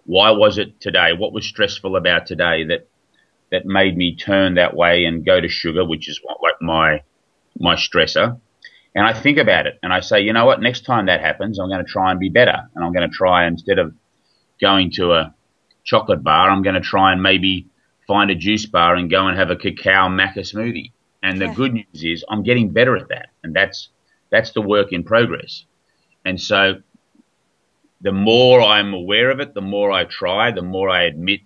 Why was it today? What was stressful about today that made me turn that way and go to sugar, which is like my stressor? And I think about it and I say, you know what, next time that happens, I'm going to try and be better. And I'm going to try, instead of going to a chocolate bar, I'm going to try and maybe find a juice bar and go and have a cacao maca smoothie. And the good news is I'm getting better at that. And that's the work in progress. And so the more I'm aware of it, the more I try, the more I admit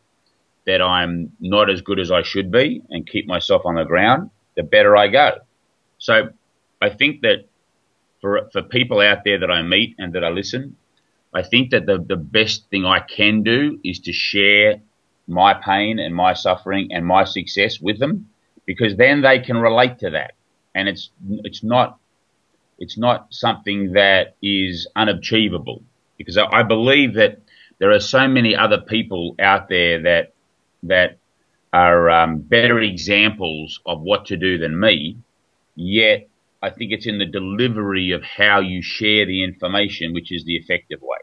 that I'm not as good as I should be and keep myself on the ground, the better I go. So I think that for people out there that I meet and that I listen, I think that the best thing I can do is to share my pain and my suffering and my success with them, because then they can relate to that. And it's not something that is unachievable, because I believe that there are so many other people out there that are better examples of what to do than me, yet I think it's in the delivery of how you share the information, which is the effective way.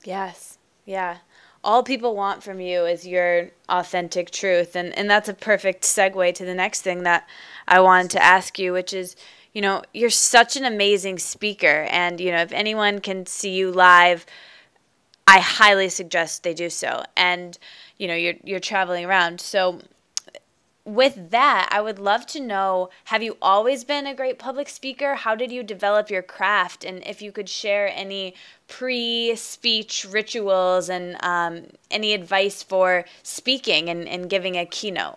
Yes. Yeah. All people want from you is your authentic truth. And that's a perfect segue to the next thing that I wanted to ask you, which is, you know, you're such an amazing speaker. And, you know, if anyone can see you live, I highly suggest they do so. And, you know, you're traveling around. So with that, I would love to know, have you always been a great public speaker? How did you develop your craft? And if you could share any pre-speech rituals and any advice for speaking and giving a keynote.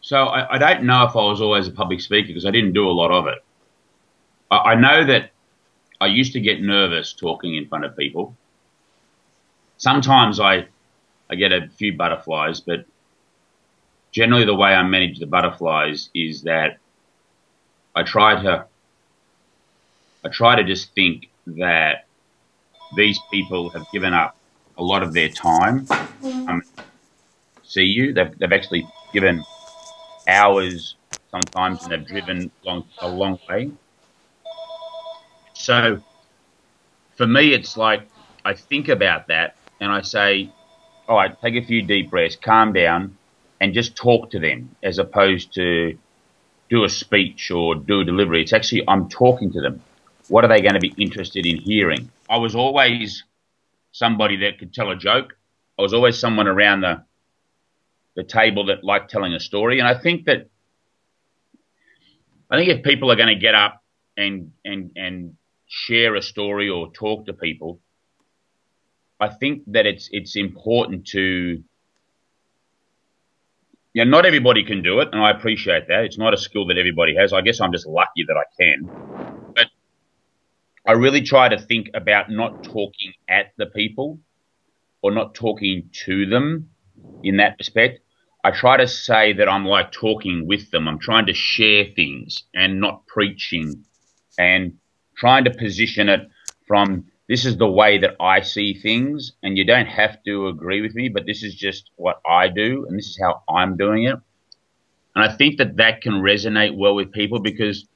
So I don't know if I was always a public speaker, because I didn't do a lot of it. I know that I used to get nervous talking in front of people. Sometimes I get a few butterflies, but generally the way I manage the butterflies is that I try to just think that these people have given up a lot of their time to see you. They've actually given hours sometimes, and they've driven a long way. So for me, it's like I think about that and I say, all right, take a few deep breaths, calm down, and just talk to them, as opposed to do a speech or do a delivery. It's actually, I'm talking to them. What are they going to be interested in hearing? I was always somebody that could tell a joke. I was always someone around the table that liked telling a story. And I think if people are going to get up and share a story or talk to people, I think that it's important to, you know, not everybody can do it, and I appreciate that. It's not a skill that everybody has. I guess I'm just lucky that I can. But I really try to think about not talking at the people or not talking to them in that respect. I try to say that I'm like talking with them. I'm trying to share things and not preaching, and trying to position it from, this is the way that I see things, and you don't have to agree with me, but this is just what I do, and this is how I'm doing it. And I think that can resonate well with people, because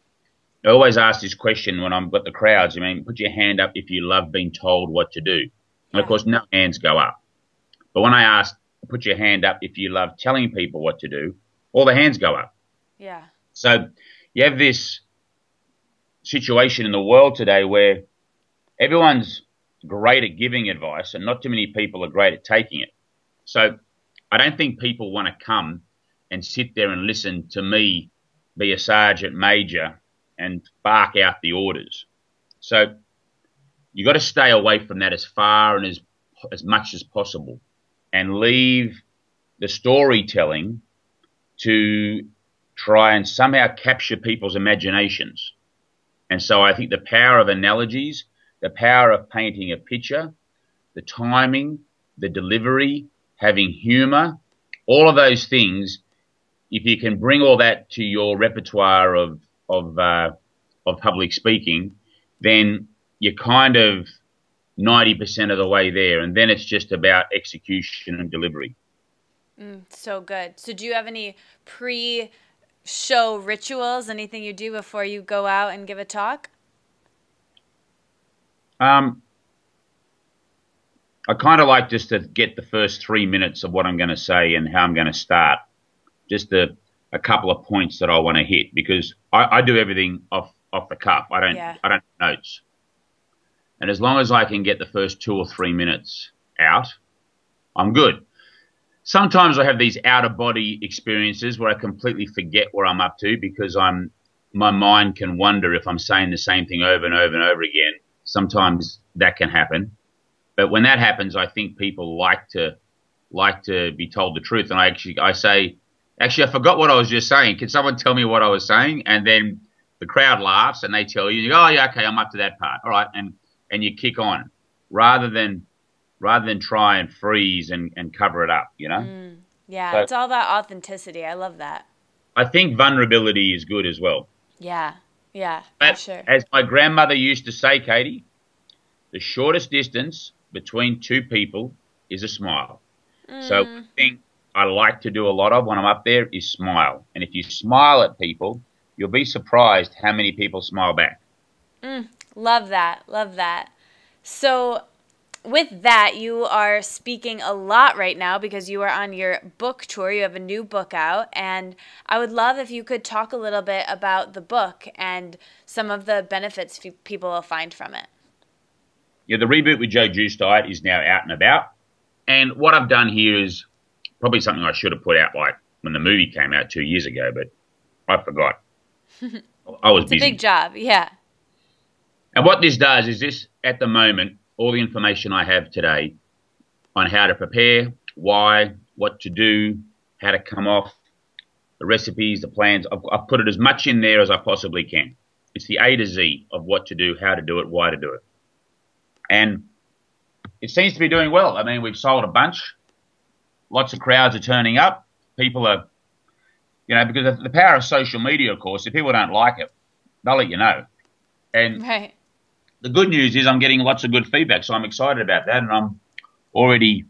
I always ask this question when I'm with the crowds. I mean, put your hand up if you love being told what to do. And of course, no hands go up. But when I ask, put your hand up if you love telling people what to do, all the hands go up. Yeah. So you have this situation in the world today where everyone's great at giving advice and not too many people are great at taking it. So I don't think people want to come and sit there and listen to me be a sergeant major and bark out the orders. So you got to stay away from that as far and as much as possible, and leave the storytelling to try and somehow capture people's imaginations. And so I think the power of analogies, the power of painting a picture, the timing, the delivery, having humor, all of those things, if you can bring all that to your repertoire of public speaking, then you're kind of 90% of the way there, and then it's just about execution and delivery. So good. So do you have any show rituals, anything you do before you go out and give a talk? I kind of like just to get the first 3 minutes of what I'm going to say and how I'm going to start. Just a couple of points that I want to hit, because I do everything off the cuff. I don't have notes. And as long as I can get the first 2 or 3 minutes out, I'm good. Sometimes I have these out-of-body experiences where I completely forget where I'm up to, because my mind can wonder if I'm saying the same thing over and over and over again. Sometimes that can happen. But when that happens, I think people like to be told the truth. And I say, I forgot what I was just saying. Can someone tell me what I was saying? And then the crowd laughs and they tell you, oh, yeah, okay, I'm up to that part. All right. And you kick on rather than try and freeze and cover it up, you know? Yeah, so, it's all about authenticity. I love that. I think vulnerability is good as well. Yeah, but for sure. As my grandmother used to say, Katie, the shortest distance between two people is a smile. So one thing I like to do a lot of when I'm up there is smile. And if you smile at people, you'll be surprised how many people smile back. Love that. So with that, you are speaking a lot right now because you are on your book tour. You have a new book out, and I would love if you could talk a little bit about the book and some of the benefits people will find from it. Yeah, the Reboot with Joe Juice Diet is now out and about. And what I've done here is probably something I should have put out like when the movie came out 2 years ago, but I forgot. I was busy. It's a big job, yeah. And what this does is this, at the moment, all the information I have today on how to prepare, why, what to do, how to come off, the recipes, the plans, I've put it as much in there as I possibly can. It's the A to Z of what to do, how to do it, why to do it. And it seems to be doing well. I mean, we've sold a bunch. Lots of crowds are turning up. People are, because of the power of social media, of course, if people don't like it, they'll let you know. And the good news is I'm getting lots of good feedback, so I'm excited about that. And I'm already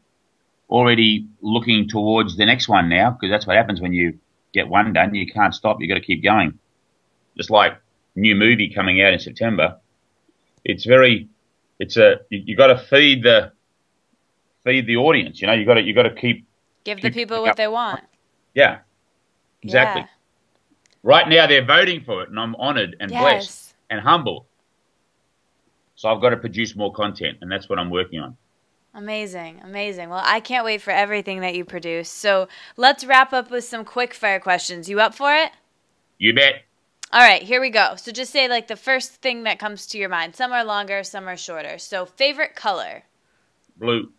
looking towards the next one now, because that's what happens when you get one done. You can't stop. You've got to keep going. Just like a new movie coming out in September. You got to feed the audience. You got to give the people what they want. Yeah, exactly. Yeah. Right now they're voting for it, and I'm honoured and blessed and humbled. So I've got to produce more content, and that's what I'm working on. Amazing. Well, I can't wait for everything that you produce. So let's wrap up with some quick-fire questions. You up for it? You bet. All right, here we go. So just say like the first thing that comes to your mind. Some are longer, some are shorter. So favorite color? Blue.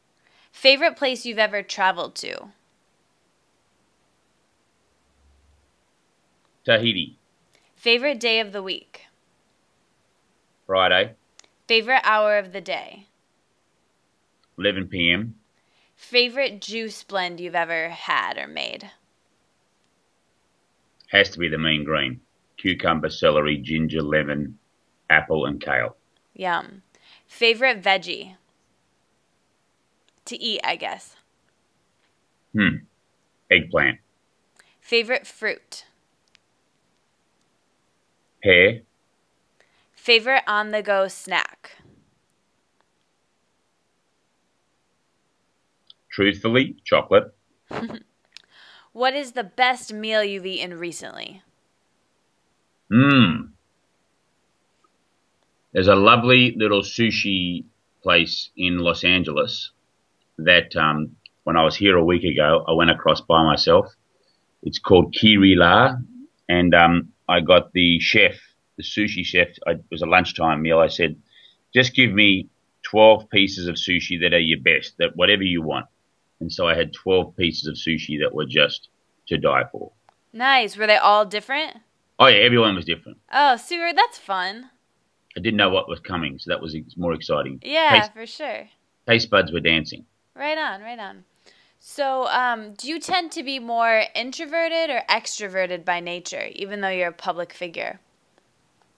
Favorite place you've ever traveled to? Tahiti. Favorite day of the week? Friday. Favorite hour of the day? 11 p.m. Favorite juice blend you've ever had or made? Has to be the Mean Green. Cucumber, celery, ginger, lemon, apple, and kale. Yum. Favorite veggie? To eat, I guess. Eggplant. Favorite fruit? Pear. Favorite on-the-go snack? Truthfully, chocolate. What is the best meal you've eaten recently? There's a lovely little sushi place in Los Angeles that when I was here a week ago, I went across by myself. It's called Kiri La, and I got the chef, the sushi chef. It was a lunchtime meal. I said, just give me 12 pieces of sushi that are your best, that whatever you want. And so I had 12 pieces of sushi that were just to die for. Nice. Were they all different? Oh, yeah, everyone was different. Oh, super. That's fun. I didn't know what was coming, so that was more exciting. Yeah, for sure. Taste buds were dancing. Right on. So, do you tend to be more introverted or extroverted by nature, even though you're a public figure?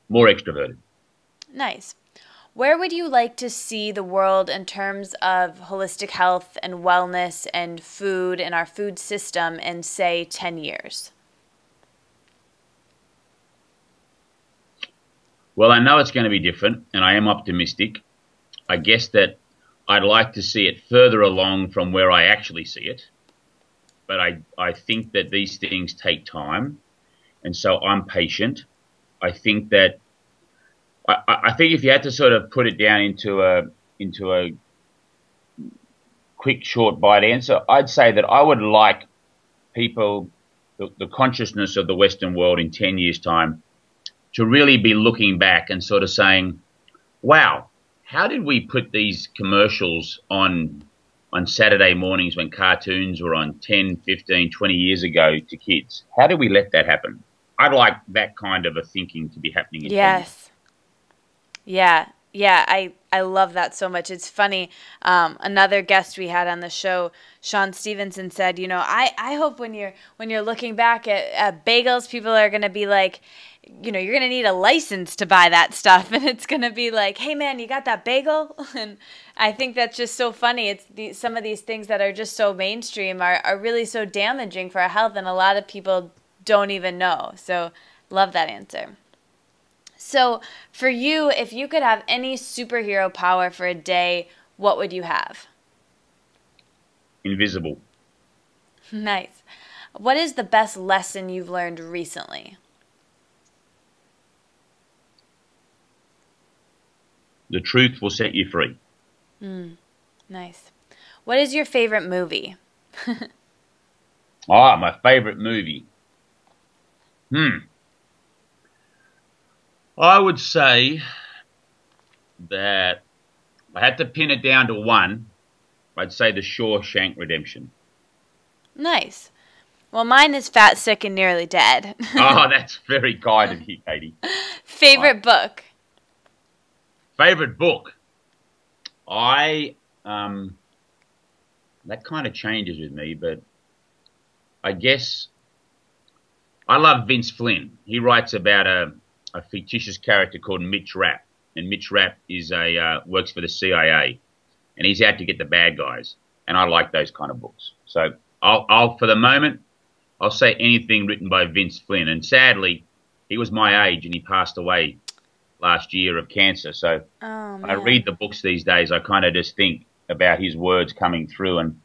More extroverted. Nice. Where would you like to see the world in terms of holistic health and wellness and food and our food system in, say, 10 years? Well, I know it's going to be different, and I am optimistic. I guess that I'd like to see it further along from where I actually see it. But I think that these things take time, and so I'm patient. I think that I think if you had to sort of put it down into a quick, short bite answer, I'd say that I would like people, the consciousness of the Western world in 10 years' time, to really be looking back and sort of saying, wow, how did we put these commercials on Saturday mornings when cartoons were on 10, 15, 20 years ago to kids? How did we let that happen? I'd like that kind of a thinking to be happening in 10 years. Yes. Yeah, I love that so much. It's funny. Another guest we had on the show, Sean Stevenson, said, you know, I hope when you're looking back at bagels, people are going to be like, you know, you're going to need a license to buy that stuff. And it's going to be like, hey, man, you got that bagel? And I think that's just so funny. It's some of these things that are just so mainstream are really so damaging for our health. And a lot of people don't even know. So love that answer. So for you, if you could have any superhero power for a day, what would you have? Invisible. Nice. What is the best lesson you've learned recently? The truth will set you free. Nice. What is your favorite movie? My favorite movie. I would say that if I had to pin it down to one, I'd say The Shawshank Redemption. Nice. Well, mine is Fat, Sick, and Nearly Dead. That's very kind of you, Katie. Favorite book? Favorite book? That kind of changes with me, but I guess I love Vince Flynn. He writes about a fictitious character called Mitch Rapp, and Mitch Rapp is works for the CIA, and he's out to get the bad guys, and I like those kind of books. So I'll for the moment, I'll say anything written by Vince Flynn, and sadly, he was my age and he passed away last year of cancer. So I read the books these days, I kind of just think about his words coming through, and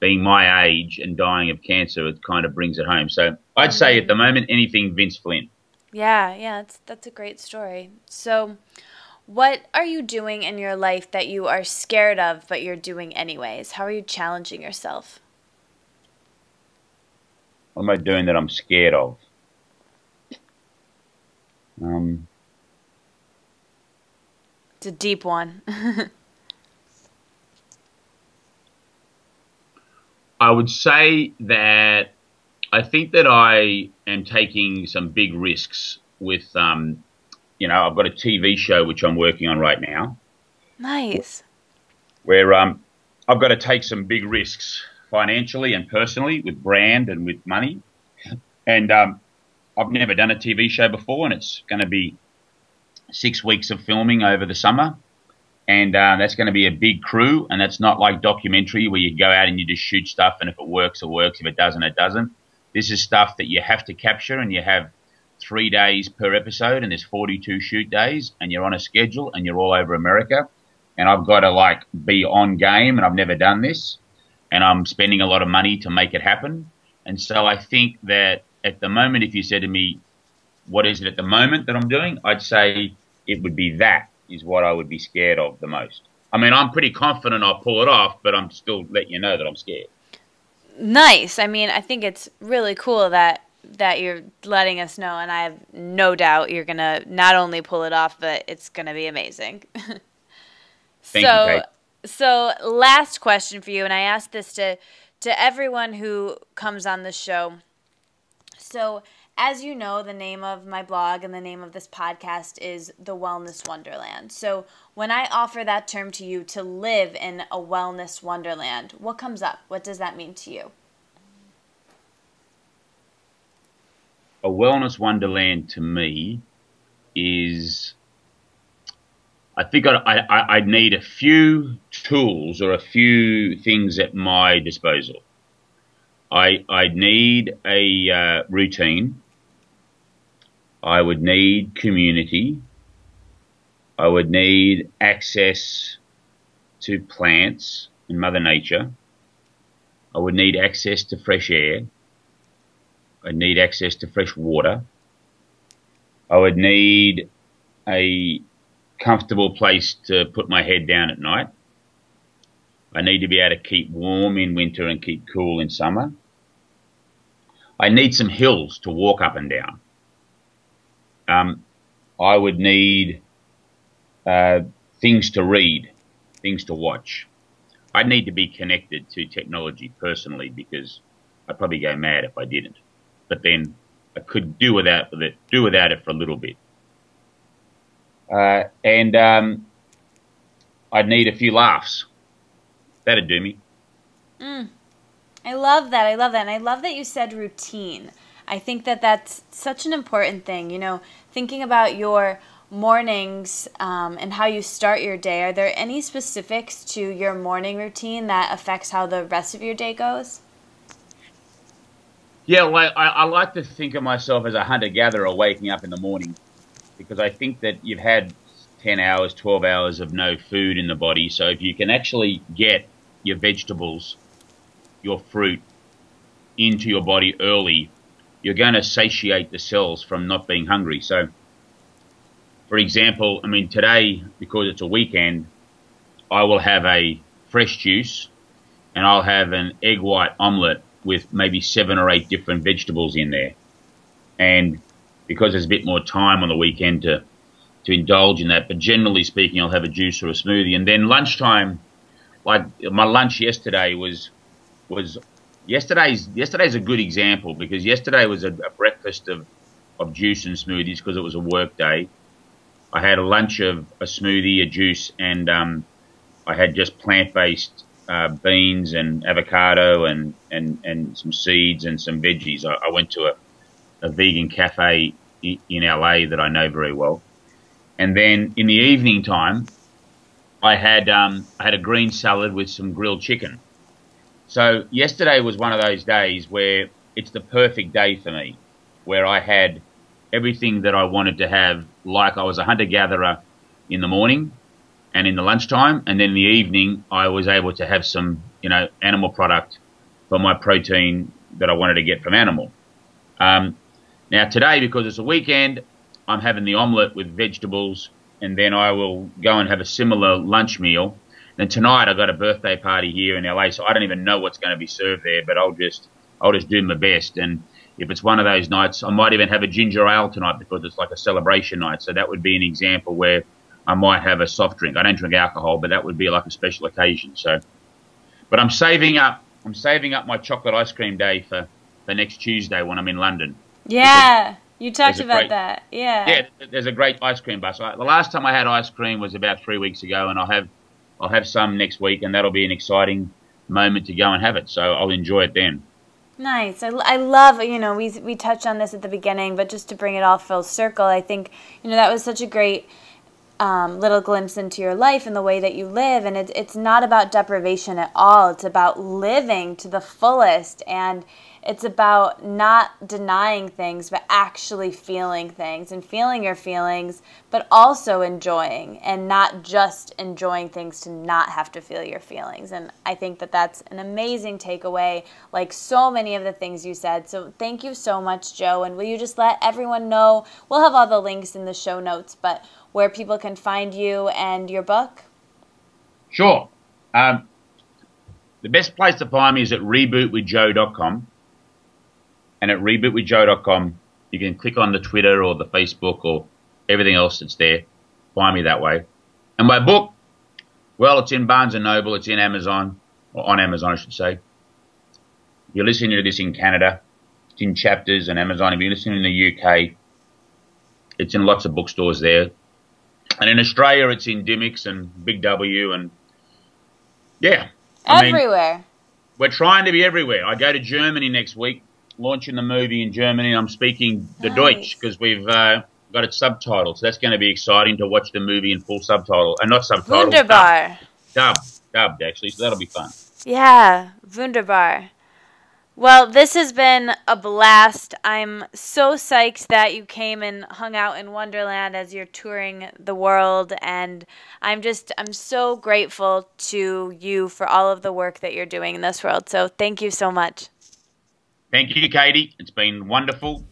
being my age and dying of cancer, it kind of brings it home. So I'd say at the moment, anything Vince Flynn. Yeah, that's a great story. So what are you doing in your life that you are scared of, but you're doing anyways? How are you challenging yourself? What am I doing that I'm scared of? It's a deep one. I would say that I think that I am taking some big risks with, I've got a TV show which I'm working on right now. Nice. Where I've got to take some big risks financially and personally with brand and with money. And I've never done a TV show before, and it's going to be 6 weeks of filming over the summer. And that's going to be a big crew, and that's not like documentary where you go out and you just shoot stuff, and if it works, it works. If it doesn't, it doesn't. This is stuff that you have to capture, and you have 3 days per episode, and there's 42 shoot days, and you're on a schedule, and you're all over America. And I've got to, be on game, and I've never done this, and I'm spending a lot of money to make it happen. And so I think that at the moment, if you said to me, what is it at the moment that I'm doing, I'd say it would be that is what I would be scared of the most. I mean, I'm pretty confident I'll pull it off, but I'm still letting you know that I'm scared. Nice. I mean, I think it's really cool that you're letting us know, and I have no doubt you're going to not only pull it off, but it's going to be amazing. Thank you, Kate. So last question for you, and I ask this to everyone who comes on the show. So as you know, the name of my blog and the name of this podcast is The Wellness Wonderland. So when I offer that term to you, to live in a wellness wonderland, what comes up? What does that mean to you? A wellness wonderland to me is, I think I'd need a few tools or a few things at my disposal. I'd need a routine. I would need community, I would need access to plants and Mother Nature. I would need access to fresh air. I'd need access to fresh water. I would need a comfortable place to put my head down at night. I need to be able to keep warm in winter and keep cool in summer. I need some hills to walk up and down. I would need things to read, things to watch. I'd need to be connected to technology personally because I'd probably go mad if I didn't. But then I could do without it for a little bit. And I'd need a few laughs. That'd do me. I love that. And I love that you said routine. I think that that's such an important thing. You know, thinking about your mornings and how you start your day, are there any specifics to your morning routine that affects how the rest of your day goes? Yeah, well, I like to think of myself as a hunter-gatherer waking up in the morning because I think that you've had 10 hours, 12 hours of no food in the body. So if you can actually get your vegetables, your fruit into your body early, you're going to satiate the cells from not being hungry. So, for example, I mean, today, because it's a weekend, I will have a fresh juice and I'll have an egg white omelette with maybe 7 or 8 different vegetables in there. And because there's a bit more time on the weekend to indulge in that, but generally speaking, I'll have a juice or a smoothie. And then lunchtime, like my lunch yesterday yesterday's a good example because yesterday was a breakfast of juice and smoothies because it was a work day. I had a lunch of a smoothie, a juice, and I had just plant-based beans and avocado and some seeds and some veggies. I went to a vegan cafe in LA that I know very well. And then in the evening time, I had a green salad with some grilled chicken. So yesterday was one of those days where it's the perfect day for me, where I had everything that I wanted to have, like I was a hunter-gatherer in the morning and in the lunchtime, and then in the evening I was able to have some, animal product for my protein that I wanted to get from animal. Now today, because it's a weekend, I'm having the omelette with vegetables, and then I will go and have a similar lunch meal. Then tonight I've got a birthday party here in LA, so I don't even know what's going to be served there, but I'll just do my best. And if it's one of those nights, I might even have a ginger ale tonight because it's like a celebration night. So that would be an example where I might have a soft drink. I don't drink alcohol, but that would be like a special occasion. So, but I'm saving up my chocolate ice cream day for next Tuesday when I'm in London. Yeah, you talked about that. Yeah, there's a great ice cream bar. So the last time I had ice cream was about 3 weeks ago, and I'll have some next week, and that'll be an exciting moment to go and have it. So I'll enjoy it then. Nice. I love, we touched on this at the beginning, but just to bring it all full circle, I think, that was such a great little glimpse into your life and the way that you live. And it's not about deprivation at all. It's about living to the fullest. And it's about not denying things, but actually feeling things and feeling your feelings, but also enjoying and not just enjoying things to not have to feel your feelings. And I think that that's an amazing takeaway, like so many of the things you said. So thank you so much, Joe. And will you just let everyone know, we'll have all the links in the show notes, but where people can find you and your book? Sure. The best place to find me is at rebootwithjoe.com. And at rebootwithjoe.com, you can click on the Twitter or the Facebook or everything else that's there. Find me that way. And my book, well, it's in Barnes & Noble. It's in Amazon, or on Amazon, I should say. If you're listening to this in Canada, it's in Chapters and Amazon. If you're listening in the UK, it's in lots of bookstores there. And in Australia, it's in Dymocks and Big W and, yeah. Everywhere. We're trying to be everywhere. I go to Germany next week, launching the movie in Germany. I'm speaking the Deutsch because we've got it subtitled. So that's going to be exciting to watch the movie in full subtitle. And not subtitle. Wunderbar. Dubbed, actually. So that'll be fun. Yeah, wunderbar. Well, this has been a blast. I'm so psyched that you came and hung out in Wonderland as you're touring the world, and I'm so grateful to you for all of the work that you're doing in this world. So thank you so much. Thank you, Katie. It's been wonderful.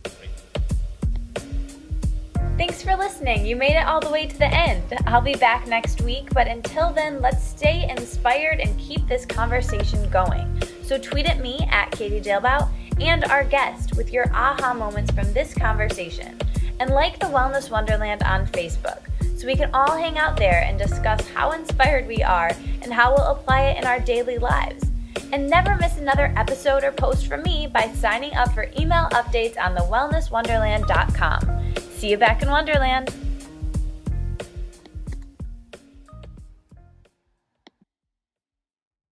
Thanks for listening. You made it all the way to the end. I'll be back next week, but until then, let's stay inspired and keep this conversation going. So tweet at me at Katie Dalebout and our guest with your aha moments from this conversation. And like the Wellness Wonderland on Facebook so we can all hang out there and discuss how inspired we are and how we'll apply it in our daily lives. And never miss another episode or post from me by signing up for email updates on thewellnesswonderland.com. See you back in Wonderland.